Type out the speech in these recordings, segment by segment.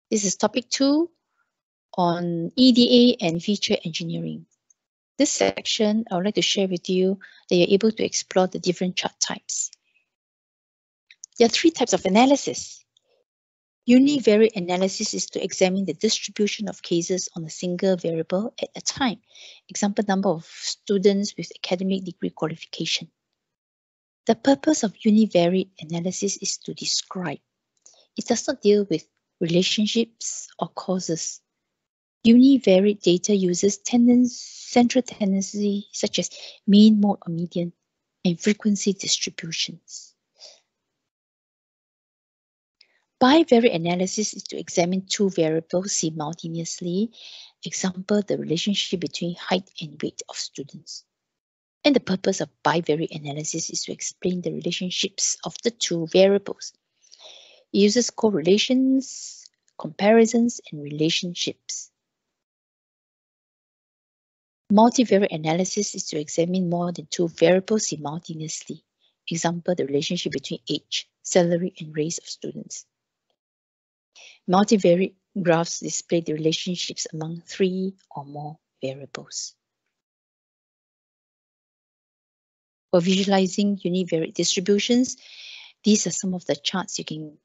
This is topic 2 on EDA and feature engineering. This section, I would like to share with you that you're able to explore the different chart types. There are 3 types of analysis. Univariate analysis is to examine the distribution of cases on a single variable at a time. Example, number of students with academic degree qualification. The purpose of univariate analysis is to describe. It does not deal with relationships or causes. Univariate data uses central tendency such as mean, mode, or median, and frequency distributions. Bivariate analysis is to examine 2 variables simultaneously. Example, the relationship between height and weight of students. And the purpose of bivariate analysis is to explain the relationships of the 2 variables. It uses correlations, comparisons, and relationships. Multivariate analysis is to examine more than 2 variables simultaneously. Example, the relationship between age, salary, and race of students. Multivariate graphs display the relationships among 3 or more variables. For visualizing univariate distributions, these are some of the charts you can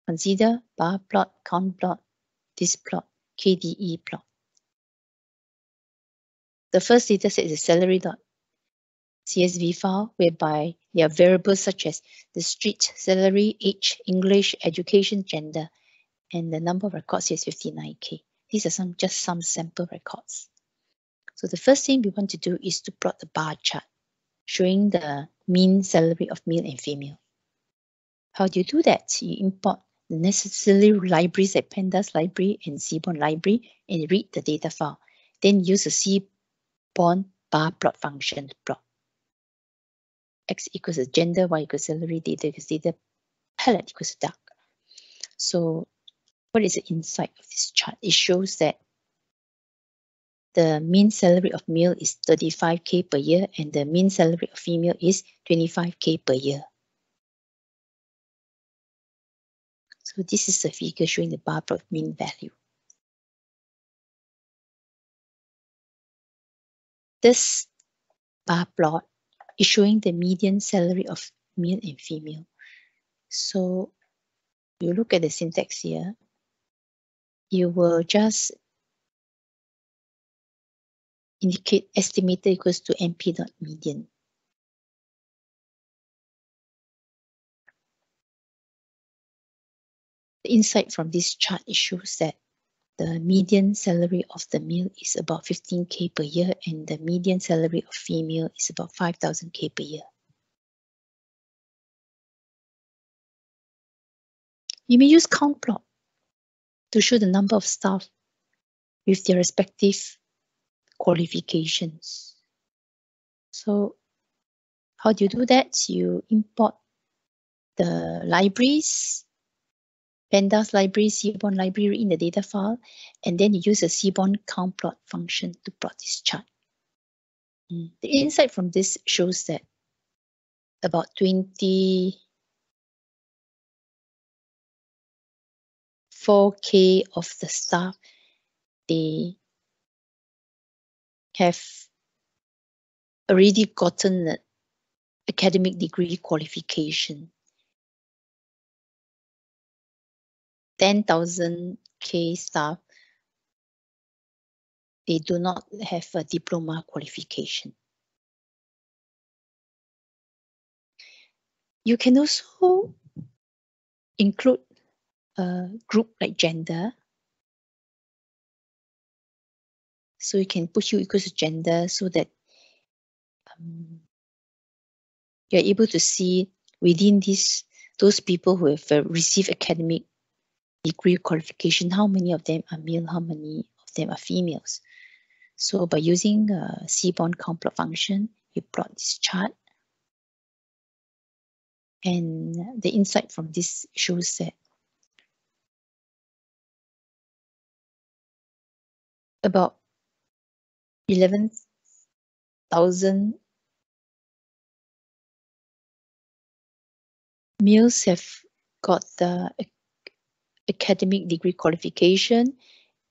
consider: bar plot, count plot, this plot, KDE plot. The first dataset is a salary.csv file, whereby there are variables such as the street, salary, age, English, education, gender, and the number of records here is 59K. These are just some sample records. So the first thing we want to do is to plot the bar chart, showing the mean salary of male and female. How do you do that? You import the necessary libraries like Pandas library and Seaborn library and read the data file. Then use a Seaborn bar plot function to plot. X equals to gender, Y equals salary, data equals data, palette equals to dark. So what is the insight of this chart? It shows that the mean salary of male is 35K per year and the mean salary of female is 25K per year. So this is the figure showing the bar plot mean value. This bar plot is showing the median salary of male and female. So you look at the syntax here, you will just indicate estimator equals to np.median. The insight from this chart, it shows that the median salary of the male is about 15K per year and the median salary of female is about 5,000K per year. You may use count plot to show the number of staff with their respective qualifications. So how do you do that? You import the libraries, Pandas library, Seaborn library in the data file, and then you use a Seaborn count plot function to plot this chart. The insight from this shows that about 24K of the staff, they have already gotten an academic degree qualification. 10,000K staff, they do not have a diploma qualification. You can also include a group like gender. So you can put U equals to gender so that you're able to see within those people who have received academic degree qualification, how many of them are male, how many of them are females. So by using a Seaborn count plot function, you plot this chart. And the insight from this shows that about 11,000 males have got the academic degree qualification,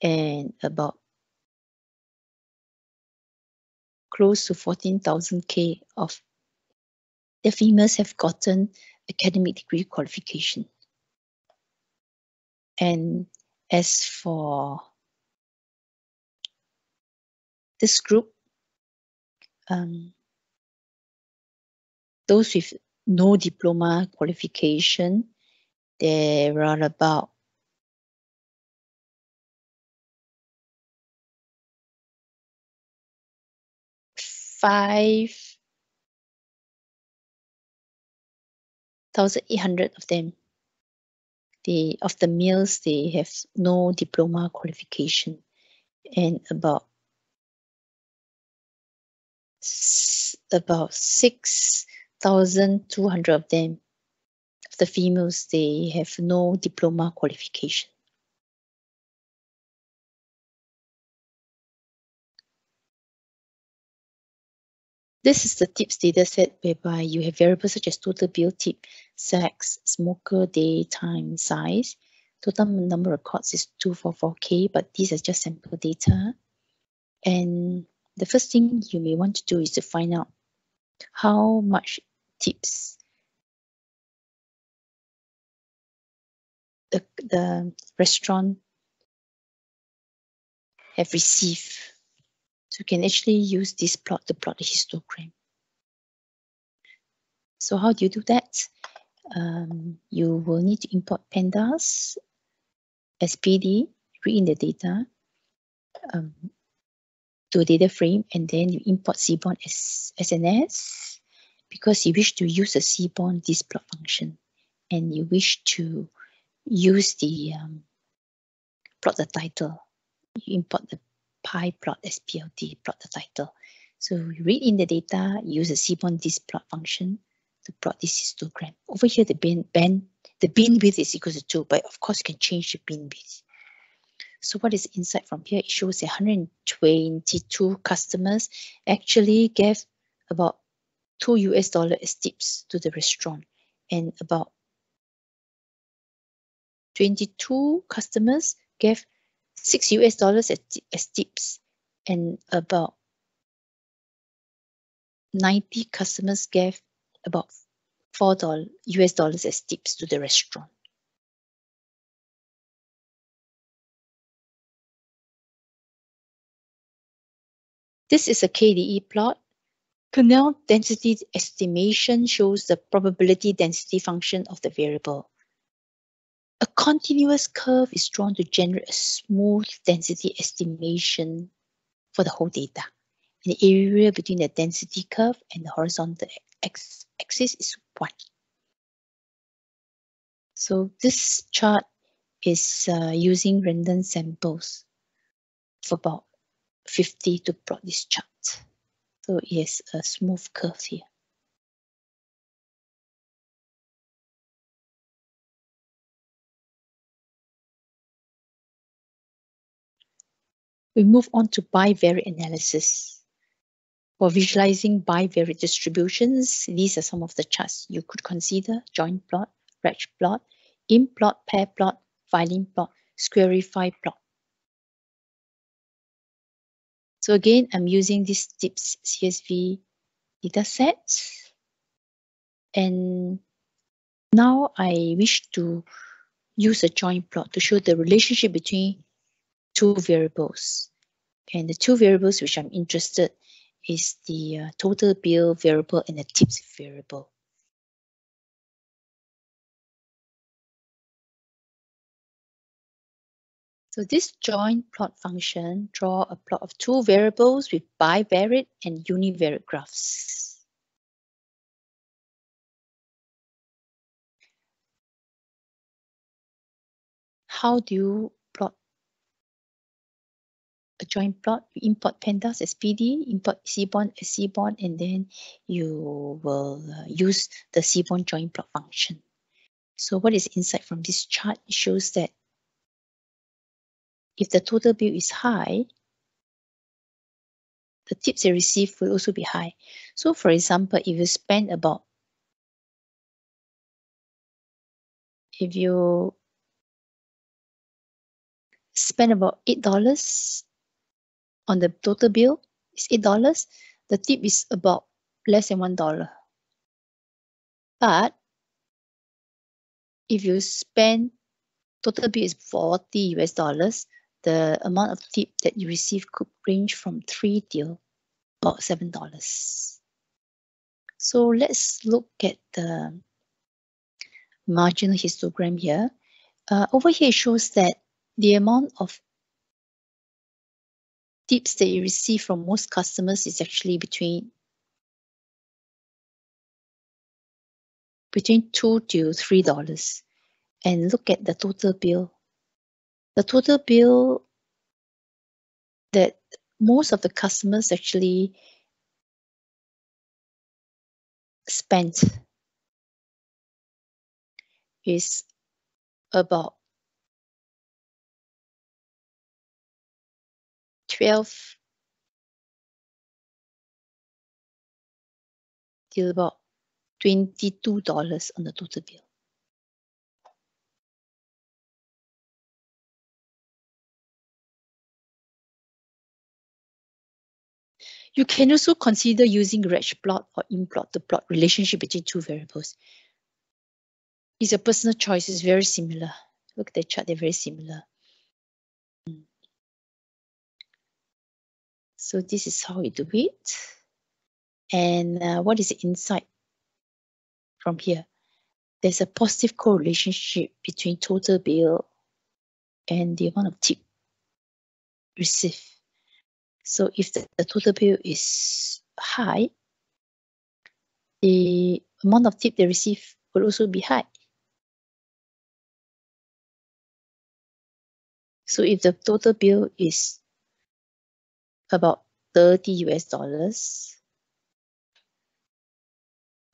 and about close to 14,000 K of the females have gotten academic degree qualification. And as for this group, those with no diploma qualification, there are about 5,800 of them. Of the males, they have no diploma qualification, and about 6,200 of them, of the females, they have no diploma qualification. This is the tips data set whereby you have variables such as total bill tip, sex, smoker, day, time, size. Total number of records is 244K, but these are just sample data. And the first thing you may want to do is to find out how much tips the restaurant have received. So you can actually use this plot to plot the histogram. So how do you do that? You will need to import pandas as PD, read in the data to a data frame, and then you import cbond as SNS because you wish to use the cbond displot function, and you wish to use the plot the title. You import the pie plot as PLT, plot the title. So you read in the data, use the cbond displot function to plot this histogram. Over here, the bin width is equal to 2, but of course you can change the bin width. So what is inside from here? It shows 122 customers actually gave about $2 as tips to the restaurant, and about 22 customers gave $6 as tips, and about 90 customers gave about $4 as tips to the restaurant. This is a KDE plot. Kernel density estimation shows the probability density function of the variable. A continuous curve is drawn to generate a smooth density estimation for the whole data. And the area between the density curve and the horizontal axis is 1. So this chart is using random samples of about 50 to plot this chart. So it has a smooth curve here. We move on to bivariate analysis. For visualizing bivariate distributions, these are some of the charts you could consider: joint plot, wedge plot, in plot, pair plot, Violin plot, squarify plot. So again, I'm using this tips CSV data sets. And now I wish to use a joint plot to show the relationship between two variables. And the two variables which I'm interested is the total bill variable and the tips variable. So this joint plot function draw a plot of two variables with bivariate and univariate graphs. How do you plot a joint plot? You import pandas as PD, import cbond as cbond, and then you will use the cbond joint plot function. So what is inside from this chart? It shows that if the total bill is high, the tips you receive will also be high. So for example, if you spend about, if you spend about $8 on the total bill. It's $8. The tip is about less than $1. But if you spend, total bill is $40, the amount of tip that you receive could range from $3 till about $7. So let's look at the marginal histogram here. Over here it shows that the amount of tips that you receive from most customers is actually between $2 to $3. And look at the total bill. The total bill that most of the customers actually spent is about $12 till about $22 on the total bill. You can also consider using reg plot or in plot to plot relationship between two variables. It's a personal choice. It's very similar. Look at the chart, they're very similar. So this is how we do it. And what is the insight from here? There's a positive correlationship between total bill and the amount of tip received. So if the total bill is high, the amount of tip they receive will also be high. So if the total bill is about $30,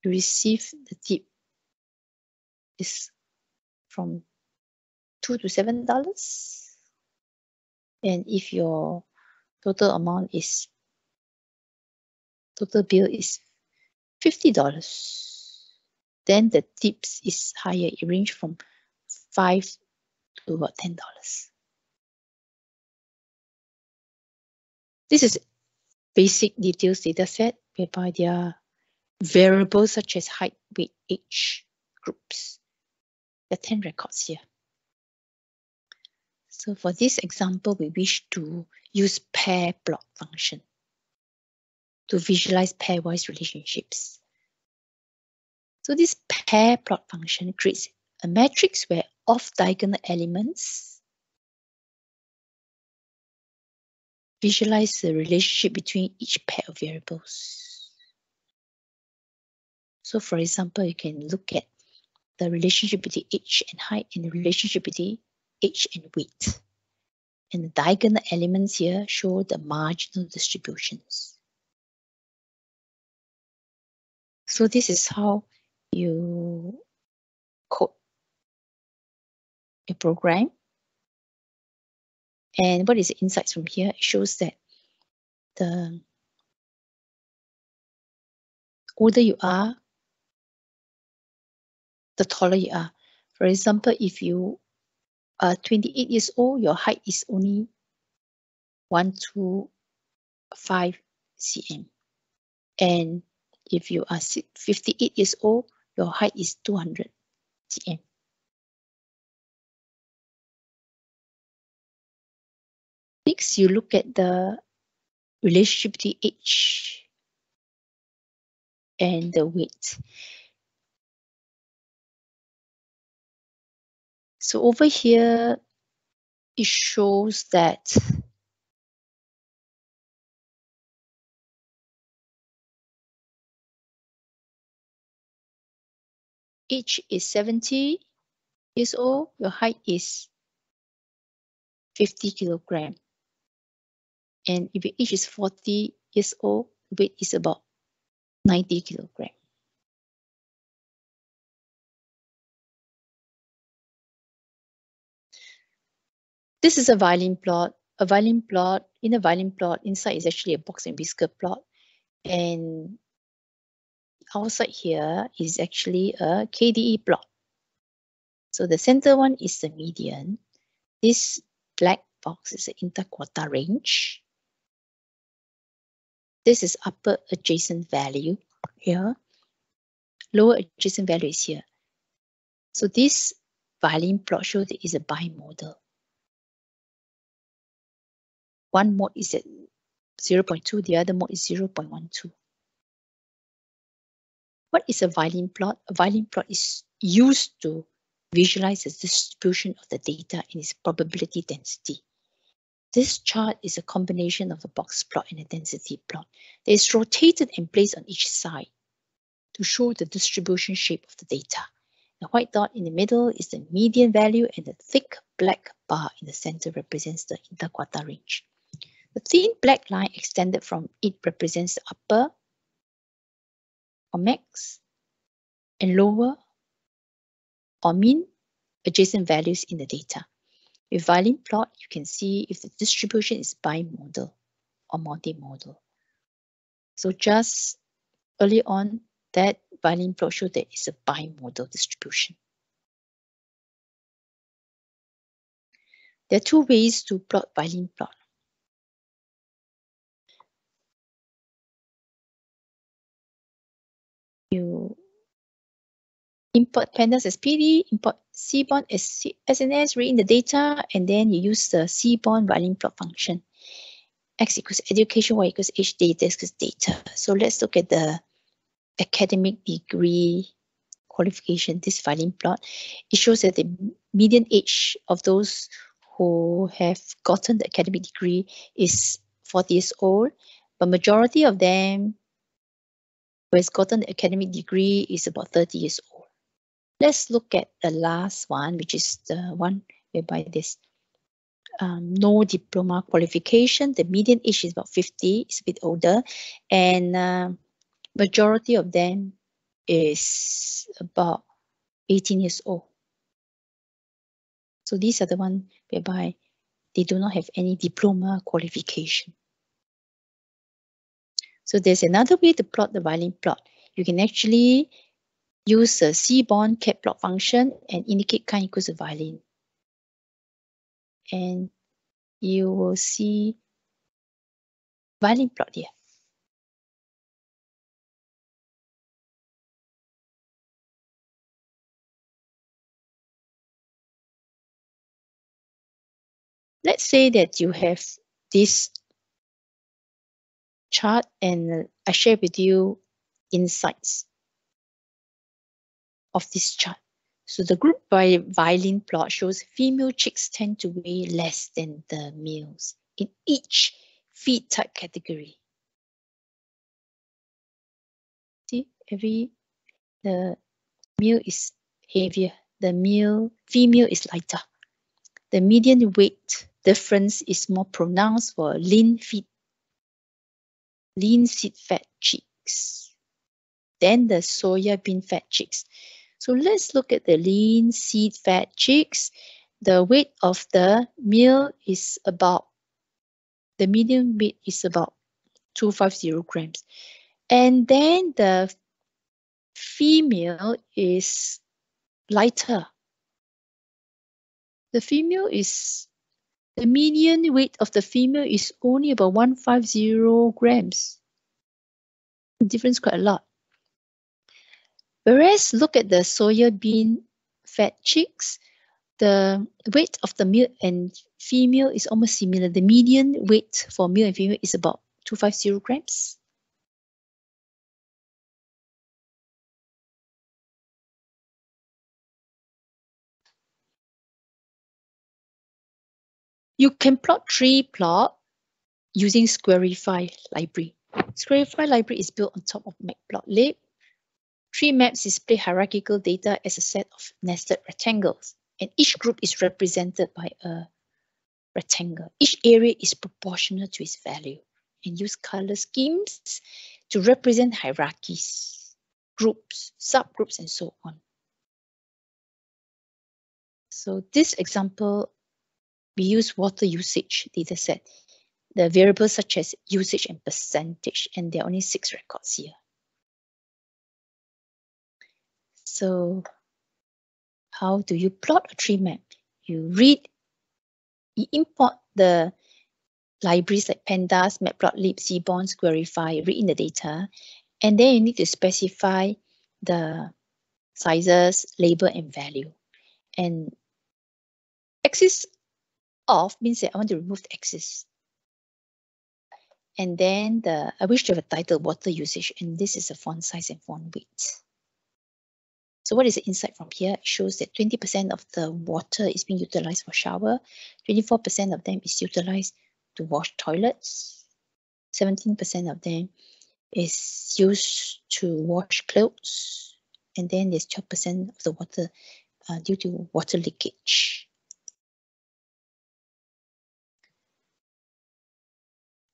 you receive the tip is from $2 to $7. And if your total bill is $50, then the tips is higher. It range from $5 to about $10. This is basic details data set whereby there are variables such as height, weight, age, groups. There are 10 records here. So for this example, we wish to use pair plot function to visualize pairwise relationships. So this pair plot function creates a matrix where off-diagonal elements visualize the relationship between each pair of variables. So for example, you can look at the relationship between age and height and the relationship between age and weight. And the diagonal elements here show the marginal distributions. So this is how you code a program. And what is the insights from here? It shows that the older you are, the taller you are. For example, if you are 28 years old, your height is only 125 cm. And if you are 58 years old, your height is 200 cm. Next, you look at the relationship between age and the weight. So over here, it shows that age is 70 years old, your height is 50 kilogram. And if your age is 40 years old, weight is about 90 kilogram. This is a violin plot. In a violin plot, inside is actually a box and whisker plot. And outside here is actually a KDE plot. So the center one is the median. This black box is the interquartile range. This is upper adjacent value here. Lower adjacent value is here. So this Violin plot shows it is a bimodal. One mode is at 0.2, the other mode is 0.12. What is a Violin plot? A Violin plot is used to visualize the distribution of the data in its probability density. This chart is a combination of a box plot and a density plot. It is rotated and placed on each side to show the distribution shape of the data. The white dot in the middle is the median value, and the thick black bar in the center represents the interquartile range. The thin black line extended from it represents the upper or max and lower or mean adjacent values in the data. With Violin plot, you can see if the distribution is bimodal or multimodal. So just early on, that Violin plot showed that it's a bimodal distribution. There are two ways to plot Violin plot. You import pandas as PD, import Seaborn as SNS, read in the data, and then you use the Seaborn Violin plot function. X equals education, Y equals age, data equals data. So let's look at the academic degree qualification, this Violin plot. It shows that the median age of those who have gotten the academic degree is 40 years old, but majority of them who has gotten the academic degree is about 30 years old. Let's look at the last one, which is the one whereby there's no diploma qualification. The median age is about 50, it's a bit older, and majority of them is about 18 years old. So these are the ones whereby they do not have any diploma qualification. So there's another way to plot the Violin plot. You can actually use the Seaborn cat plot function and indicate kind equals to Violin. And you will see Violin plot here. Let's say that you have this chart and I share with you insights of this chart. So the group by Violin plot shows female chicks tend to weigh less than the males in each feed type category. See, the male is heavier, the female is lighter. The median weight difference is more pronounced for lean seed fat chicks than the soya bean fat chicks. So let's look at the lean seed fat chicks. The weight of the male is about, the median weight is about 250 grams. And then the female is lighter. The median weight of the female is only about 150 grams. The difference quite a lot. Whereas look at the soya bean fat chicks, the weight of the male and female is almost similar. The median weight for male and female is about 250 grams. You can plot tree plot using Squarify library. Squarify library is built on top of Matplotlib. Tree maps display hierarchical data as a set of nested rectangles, and each group is represented by a rectangle. Each area is proportional to its value, and use color schemes to represent hierarchies, groups, subgroups, and so on. So this example, we use water usage dataset. The variables such as usage and percentage, and there are only 6 records here. So how do you plot a tree map? You read You import the libraries like pandas, matplotlib, seaborn, squarify, read in the data, and then you need to specify the sizes, label, and value. And axis off means that I want to remove the axis. And then I wish to have a title, water usage, and this is a font size and font weight. So what is the insight from here? It shows that 20% of the water is being utilized for shower, 24% of them is utilized to wash toilets, 17% of them is used to wash clothes, and then there's 12% of the water due to water leakage.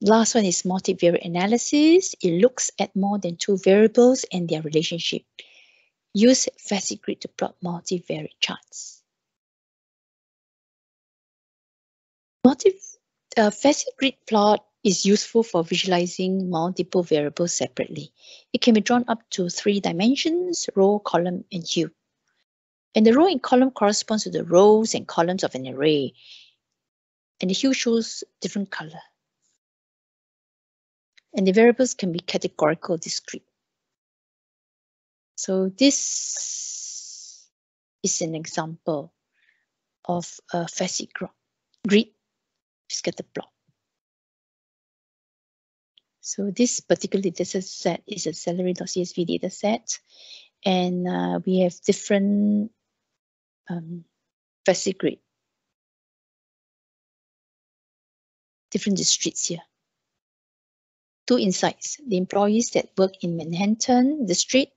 Last one is multivariate analysis. It looks at more than two variables and their relationship. Use facet grid to plot multivariate charts. Facet grid plot is useful for visualizing multiple variables separately. It can be drawn up to 3 dimensions: row, column, and hue. And the row and column corresponds to the rows and columns of an array. And the hue shows different color. And the variables can be categorical, discrete. So this is an example of a facet grid scatter plot. So this particular data set is a salary.csv data set, and we have different facet grid, different districts here. 2 insights: the employees that work in Manhattan district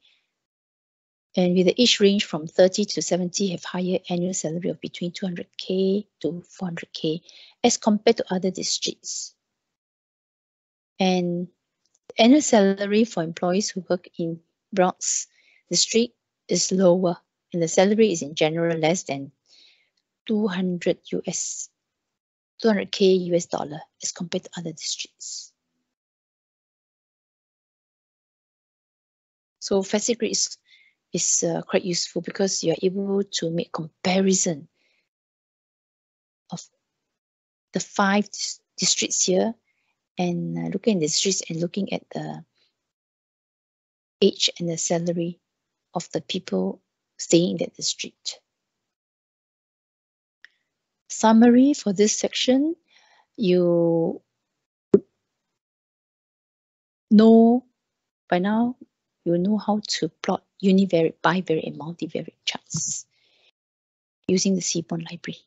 and with the age range from 30 to 70 have higher annual salary of between 200K to 400K as compared to other districts. And the annual salary for employees who work in Bronx district is lower, and the salary is in general less than 200K US dollar as compared to other districts. So facet grid is quite useful because you are able to make comparison of the 5 districts here, and looking at the districts and looking at the age and the salary of the people staying in that district. Summary for this section: you know by now, you know how to plot univariate, bivariate, and multivariate charts using the seaborn library.